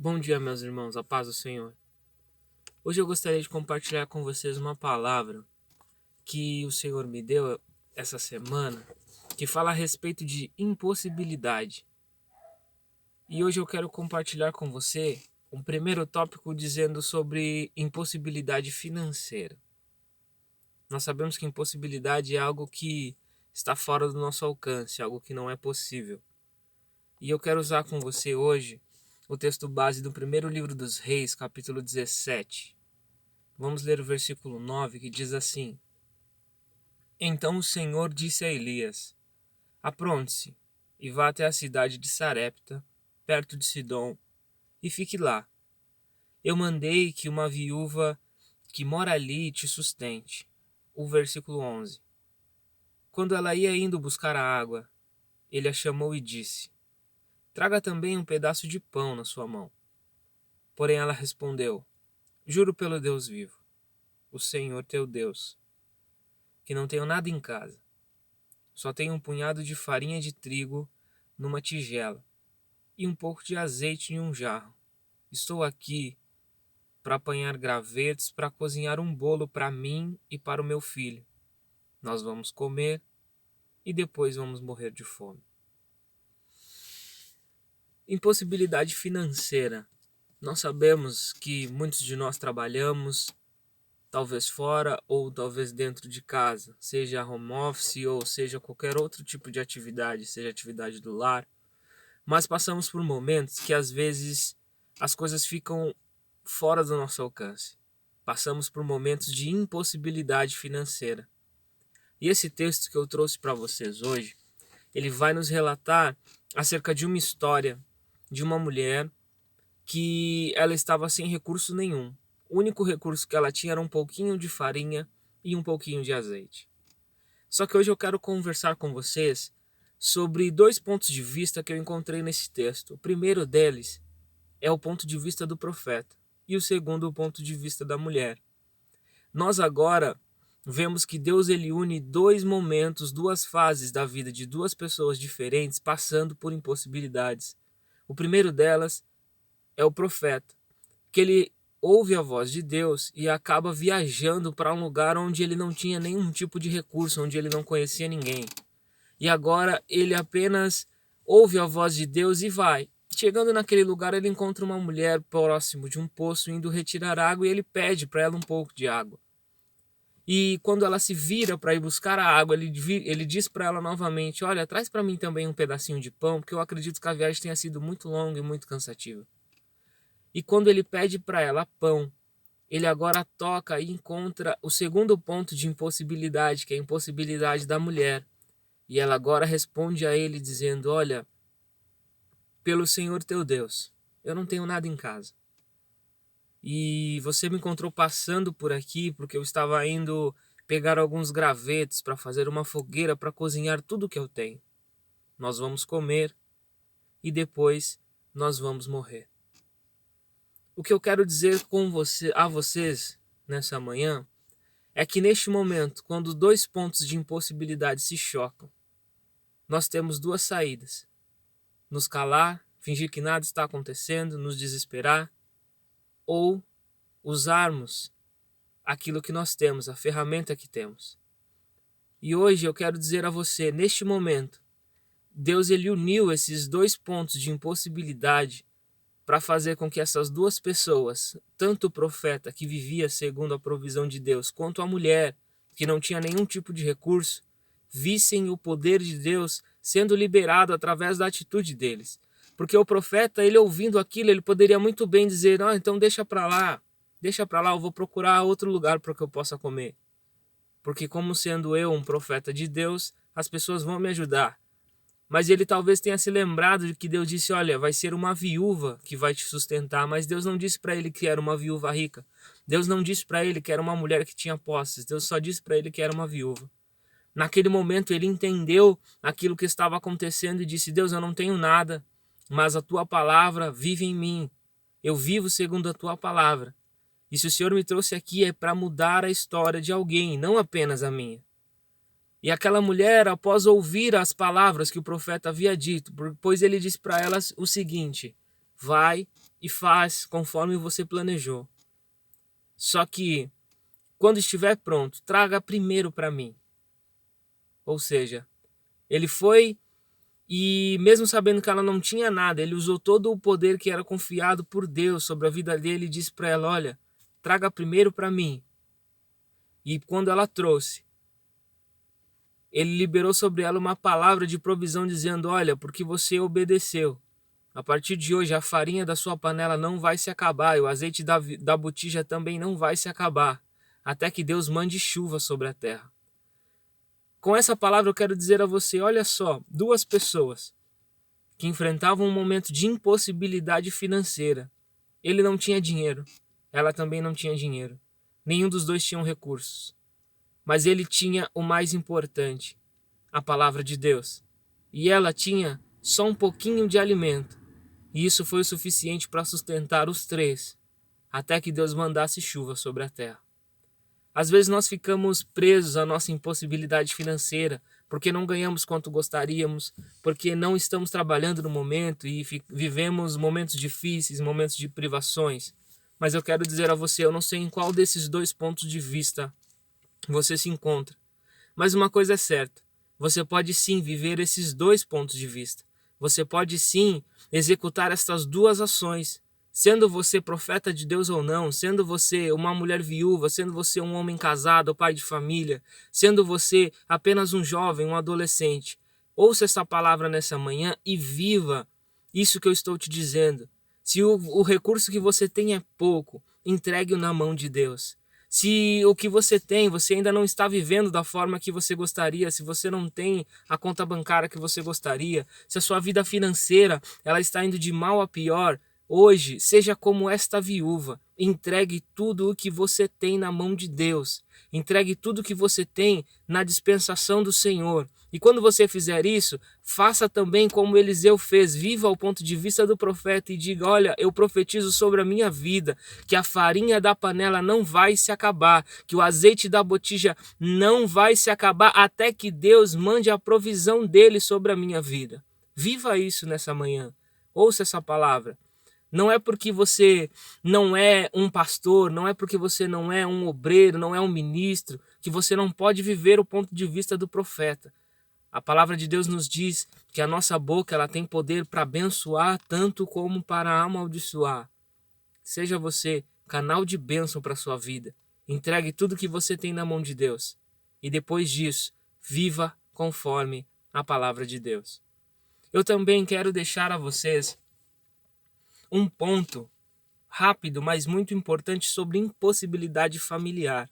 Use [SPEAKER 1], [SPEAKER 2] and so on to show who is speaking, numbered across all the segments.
[SPEAKER 1] Bom dia, meus irmãos, a paz do Senhor. Hoje eu gostaria de compartilhar com vocês uma palavra que o Senhor me deu essa semana, que fala a respeito de impossibilidade. E hoje eu quero compartilhar com você um primeiro tópico dizendo sobre impossibilidade financeira. Nós sabemos que impossibilidade é algo que está fora do nosso alcance, algo que não é possível. E eu quero usar com você hoje o texto base do primeiro livro dos Reis, capítulo 17. Vamos ler o versículo 9, que diz assim: Então o Senhor disse a Elias: Apronte-se e vá até a cidade de Sarepta, perto de Sidom, e fique lá. Eu mandei que uma viúva que mora ali te sustente. O versículo 11. Quando ela ia indo buscar a água, ele a chamou e disse: Traga também um pedaço de pão na sua mão. Porém ela respondeu: Juro pelo Deus vivo, o Senhor teu Deus, que não tenho nada em casa. Só tenho um punhado de farinha de trigo numa tigela e um pouco de azeite em um jarro. Estou aqui para apanhar gravetos para cozinhar um bolo para mim e para o meu filho. Nós vamos comer e depois vamos morrer de fome. Impossibilidade financeira. Nós sabemos que muitos de nós trabalhamos, talvez fora ou talvez dentro de casa, seja home office ou seja qualquer outro tipo de atividade, seja atividade do lar. Mas passamos por momentos que às vezes as coisas ficam fora do nosso alcance. Passamos por momentos de impossibilidade financeira. E esse texto que eu trouxe para vocês hoje, ele vai nos relatar acerca de uma história de uma mulher que ela estava sem recurso nenhum. O único recurso que ela tinha era um pouquinho de farinha e um pouquinho de azeite. Só que hoje eu quero conversar com vocês sobre dois pontos de vista que eu encontrei nesse texto. O primeiro deles é o ponto de vista do profeta e o segundo o ponto de vista da mulher. Nós agora vemos que Deus ele une dois momentos, duas fases da vida de duas pessoas diferentes passando por impossibilidades. O primeiro delas é o profeta, que ele ouve a voz de Deus e acaba viajando para um lugar onde ele não tinha nenhum tipo de recurso, onde ele não conhecia ninguém. E agora ele apenas ouve a voz de Deus e vai. Chegando naquele lugar, ele encontra uma mulher próximo de um poço indo retirar água e ele pede para ela um pouco de água. E quando ela se vira para ir buscar a água, ele diz para ela novamente: Olha, traz para mim também um pedacinho de pão, porque eu acredito que a viagem tenha sido muito longa e muito cansativa. E quando ele pede para ela pão, ele agora toca e encontra o segundo ponto de impossibilidade, que é a impossibilidade da mulher. E ela agora responde a ele dizendo: Olha, pelo Senhor teu Deus, eu não tenho nada em casa. E você me encontrou passando por aqui porque eu estava indo pegar alguns gravetos para fazer uma fogueira para cozinhar tudo que eu tenho. Nós vamos comer e depois nós vamos morrer. O que eu quero dizer a vocês nessa manhã é que neste momento, quando dois pontos de impossibilidade se chocam, nós temos duas saídas: nos calar, fingir que nada está acontecendo, nos desesperar, ou usarmos aquilo que nós temos, a ferramenta que temos. E hoje eu quero dizer a você, neste momento, Deus ele uniu esses dois pontos de impossibilidade para fazer com que essas duas pessoas, tanto o profeta que vivia segundo a provisão de Deus, quanto a mulher que não tinha nenhum tipo de recurso, vissem o poder de Deus sendo liberado através da atitude deles. Porque o profeta, ele ouvindo aquilo, ele poderia muito bem dizer: então deixa para lá, eu vou procurar outro lugar para que eu possa comer. Porque como sendo eu um profeta de Deus, as pessoas vão me ajudar. Mas ele talvez tenha se lembrado de que Deus disse: Olha, vai ser uma viúva que vai te sustentar. Mas Deus não disse para ele que era uma viúva rica. Deus não disse para ele que era uma mulher que tinha posses. Deus só disse para ele que era uma viúva. Naquele momento ele entendeu aquilo que estava acontecendo e disse: Deus, eu não tenho nada, mas a tua palavra vive em mim. Eu vivo segundo a tua palavra. E se o Senhor me trouxe aqui é para mudar a história de alguém, não apenas a minha. E aquela mulher, após ouvir as palavras que o profeta havia dito, pois ele disse para elas o seguinte: vai e faz conforme você planejou. Só que, quando estiver pronto, traga primeiro para mim. Ou seja, ele foi e mesmo sabendo que ela não tinha nada, ele usou todo o poder que era confiado por Deus sobre a vida dele e disse para ela, olha, traga primeiro para mim. E quando ela trouxe, ele liberou sobre ela uma palavra de provisão dizendo, olha, porque você obedeceu. A partir de hoje, a farinha da sua panela não vai se acabar e o azeite da botija também não vai se acabar, até que Deus mande chuva sobre a terra. Com essa palavra eu quero dizer a você, olha só, duas pessoas que enfrentavam um momento de impossibilidade financeira. Ele não tinha dinheiro, ela também não tinha dinheiro. Nenhum dos dois tinham recursos. Mas ele tinha o mais importante, a palavra de Deus. E ela tinha só um pouquinho de alimento. E isso foi o suficiente para sustentar os três, até que Deus mandasse chuva sobre a terra. Às vezes nós ficamos presos à nossa impossibilidade financeira, porque não ganhamos quanto gostaríamos, porque não estamos trabalhando no momento e vivemos momentos difíceis, momentos de privações. Mas eu quero dizer a você, eu não sei em qual desses dois pontos de vista você se encontra. Mas uma coisa é certa, você pode sim viver esses dois pontos de vista. Você pode sim executar estas duas ações, sendo você profeta de Deus ou não, sendo você uma mulher viúva, sendo você um homem casado, pai de família, sendo você apenas um jovem, um adolescente. Ouça essa palavra nessa manhã e viva isso que eu estou te dizendo. Se o recurso que você tem é pouco, entregue-o na mão de Deus. Se o que você tem, você ainda não está vivendo da forma que você gostaria, se você não tem a conta bancária que você gostaria, se a sua vida financeira ela está indo de mal a pior, hoje, seja como esta viúva, entregue tudo o que você tem na mão de Deus. Entregue tudo o que você tem na dispensação do Senhor. E quando você fizer isso, faça também como Eliseu fez, viva ao ponto de vista do profeta e diga, olha, eu profetizo sobre a minha vida, que a farinha da panela não vai se acabar, que o azeite da botija não vai se acabar, até que Deus mande a provisão dele sobre a minha vida. Viva isso nessa manhã, ouça essa palavra. Não é porque você não é um pastor, não é porque você não é um obreiro, não é um ministro, que você não pode viver o ponto de vista do profeta. A palavra de Deus nos diz que a nossa boca ela tem poder para abençoar tanto como para amaldiçoar. Seja você canal de bênção para a sua vida. Entregue tudo que você tem na mão de Deus. E depois disso, viva conforme a palavra de Deus. Eu também quero deixar a vocês um ponto rápido, mas muito importante sobre impossibilidade familiar.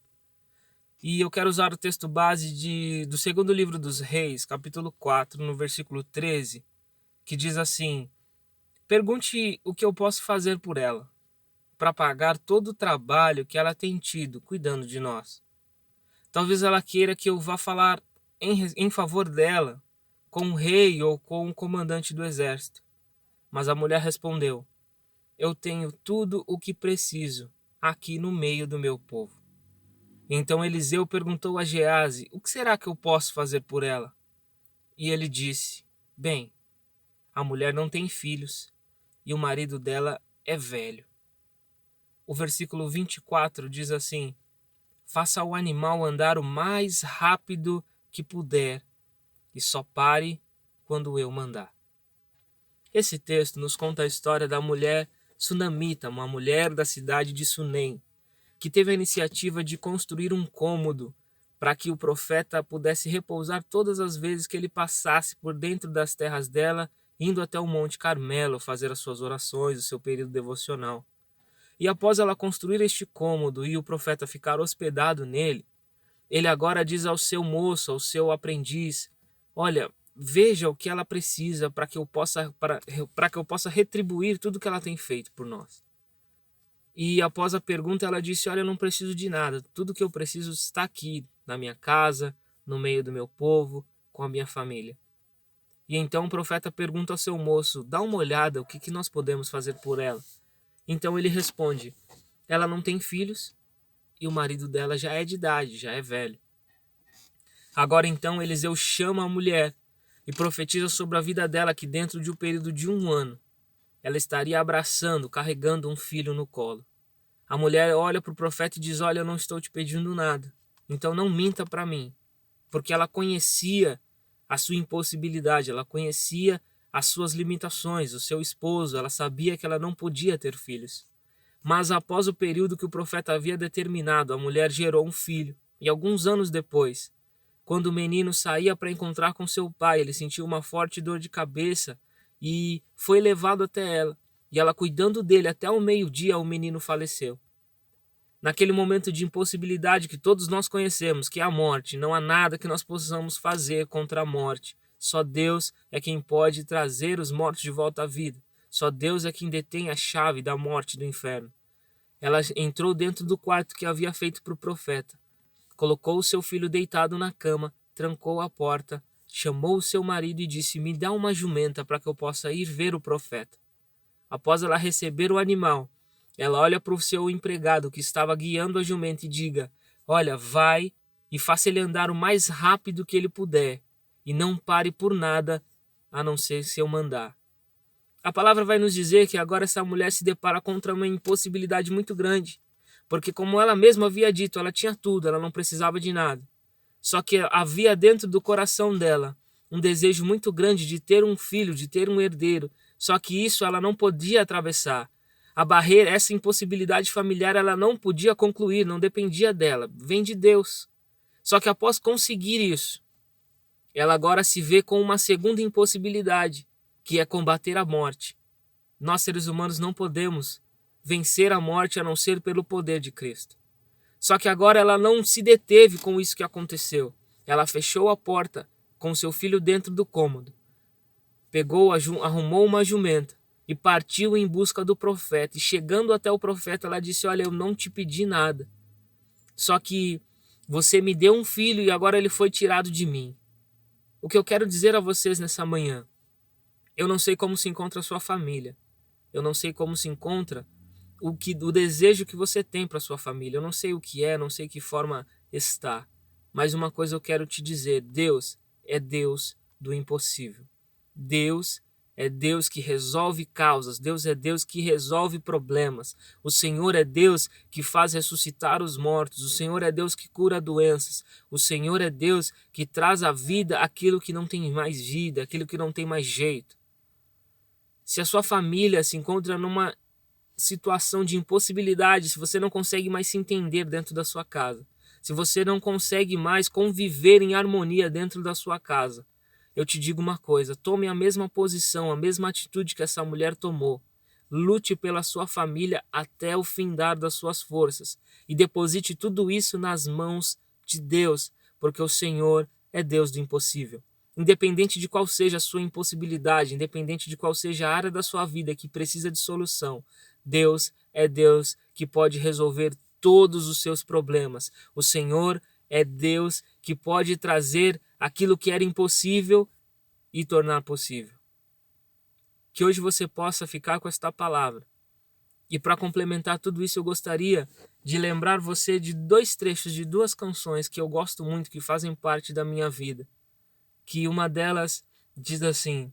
[SPEAKER 1] E eu quero usar o texto base do segundo livro dos Reis, capítulo 4, no versículo 13, que diz assim, pergunte o que eu posso fazer por ela, para pagar todo o trabalho que ela tem tido cuidando de nós. Talvez ela queira que eu vá falar em favor dela, com o rei ou com o comandante do exército. Mas a mulher respondeu, eu tenho tudo o que preciso aqui no meio do meu povo. Então Eliseu perguntou a Geazi, o que será que eu posso fazer por ela? E ele disse, bem, a mulher não tem filhos e o marido dela é velho. O versículo 24 diz assim, faça o animal andar o mais rápido que puder e só pare quando eu mandar. Esse texto nos conta a história da mulher sunamita, uma mulher da cidade de Sunem, que teve a iniciativa de construir um cômodo para que o profeta pudesse repousar todas as vezes que ele passasse por dentro das terras dela, indo até o Monte Carmelo fazer as suas orações, o seu período devocional. E após ela construir este cômodo e o profeta ficar hospedado nele, ele agora diz ao seu moço, ao seu aprendiz, olha, veja o que ela precisa para que eu possa retribuir tudo que ela tem feito por nós. E após a pergunta, ela disse, olha, eu não preciso de nada. Tudo que eu preciso está aqui, na minha casa, no meio do meu povo, com a minha família. E então o profeta pergunta ao seu moço, dá uma olhada, o que nós podemos fazer por ela? Então ele responde, ela não tem filhos e o marido dela já é de idade, já é velho. Agora então Eliseu chama a mulher e profetiza sobre a vida dela que dentro de um período de 1 ano, ela estaria abraçando, carregando um filho no colo. A mulher olha para o profeta e diz: olha, eu não estou te pedindo nada, então não minta para mim. Porque ela conhecia a sua impossibilidade, ela conhecia as suas limitações, o seu esposo, ela sabia que ela não podia ter filhos. Mas após o período que o profeta havia determinado, a mulher gerou um filho. E alguns anos depois, quando o menino saía para encontrar com seu pai, ele sentiu uma forte dor de cabeça e foi levado até ela. E ela, cuidando dele até o meio-dia, o menino faleceu. Naquele momento de impossibilidade que todos nós conhecemos, que é a morte, não há nada que nós possamos fazer contra a morte. Só Deus é quem pode trazer os mortos de volta à vida. Só Deus é quem detém a chave da morte e do inferno. Ela entrou dentro do quarto que havia feito para o profeta, colocou o seu filho deitado na cama, trancou a porta, chamou o seu marido e disse: me dá uma jumenta para que eu possa ir ver o profeta. Após ela receber o animal, ela olha para o seu empregado que estava guiando a jumenta e diga: olha, vai e faça ele andar o mais rápido que ele puder e não pare por nada a não ser se eu mandar. A palavra vai nos dizer que agora essa mulher se depara contra uma impossibilidade muito grande, porque como ela mesma havia dito, ela tinha tudo, ela não precisava de nada. Só que havia dentro do coração dela um desejo muito grande de ter um filho, de ter um herdeiro. Só que isso ela não podia atravessar. A barreira, essa impossibilidade familiar, ela não podia concluir, não dependia dela, vem de Deus. Só que após conseguir isso, ela agora se vê com uma segunda impossibilidade, que é combater a morte. Nós, seres humanos, não podemos vencer a morte a não ser pelo poder de Cristo. Só que agora ela não se deteve com isso que aconteceu. Ela fechou a porta com seu filho dentro do cômodo. Arrumou uma jumenta e partiu em busca do profeta. E chegando até o profeta, ela disse: olha, eu não te pedi nada. Só que você me deu um filho e agora ele foi tirado de mim. O que eu quero dizer a vocês nessa manhã: eu não sei como se encontra a sua família. Eu não sei como se encontra o desejo que você tem para sua família. Eu não sei o que é, não sei que forma está. Mas uma coisa eu quero te dizer: Deus é Deus do impossível. Deus é Deus que resolve causas. Deus é Deus que resolve problemas. O Senhor é Deus que faz ressuscitar os mortos. O Senhor é Deus que cura doenças. O Senhor é Deus que traz à vida aquilo que não tem mais vida, aquilo que não tem mais jeito. Se a sua família se encontra numa situação de impossibilidade, se você não consegue mais se entender dentro da sua casa, se você não consegue mais conviver em harmonia dentro da sua casa, eu te digo uma coisa: tome a mesma posição, a mesma atitude que essa mulher tomou. Lute pela sua família até o findar das suas forças e deposite tudo isso nas mãos de Deus, porque o Senhor é Deus do impossível. Independente de qual seja a sua impossibilidade, independente de qual seja a área da sua vida que precisa de solução, Deus é Deus que pode resolver todos os seus problemas. O Senhor é Deus que pode trazer aquilo que era impossível e tornar possível. Que hoje você possa ficar com esta palavra. E para complementar tudo isso, eu gostaria de lembrar você de dois trechos de duas canções que eu gosto muito, que fazem parte da minha vida. Que uma delas diz assim: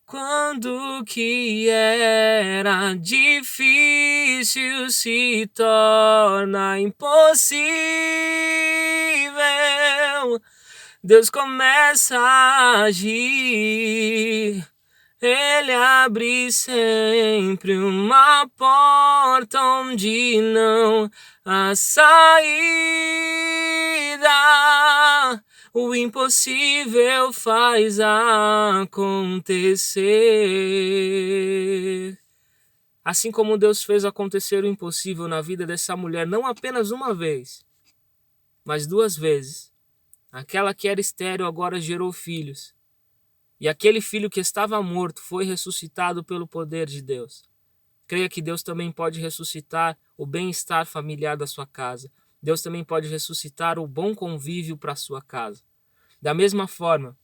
[SPEAKER 1] quando que era difícil se torna impossível, Deus começa a agir. Ele abre sempre uma porta onde não há saída. O impossível faz acontecer. Assim como Deus fez acontecer o impossível na vida dessa mulher, não apenas uma vez, mas duas vezes. Aquela que era estéril agora gerou filhos. E aquele filho que estava morto foi ressuscitado pelo poder de Deus. Creia que Deus também pode ressuscitar o bem-estar familiar da sua casa. Deus também pode ressuscitar o bom convívio para a sua casa. Da mesma forma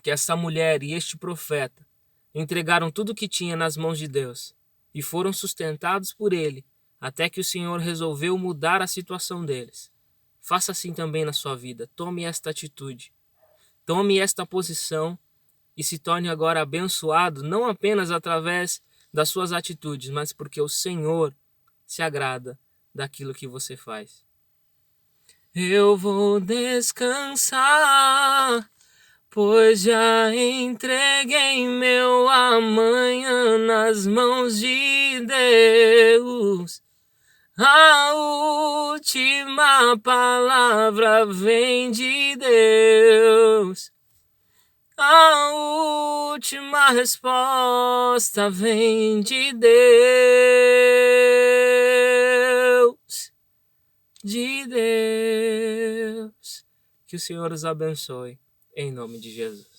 [SPEAKER 1] que essa mulher e este profeta entregaram tudo o que tinha nas mãos de Deus e foram sustentados por Ele, até que o Senhor resolveu mudar a situação deles. Faça assim também na sua vida. Tome esta atitude. Tome esta posição e se torne agora abençoado, não apenas através das suas atitudes, mas porque o Senhor se agrada daquilo que você faz. Eu vou descansar, pois já entreguei meu amanhã nas mãos de Deus. A última palavra vem de Deus. A última resposta vem de Deus. De Deus. Que o Senhor os abençoe, em nome de Jesus.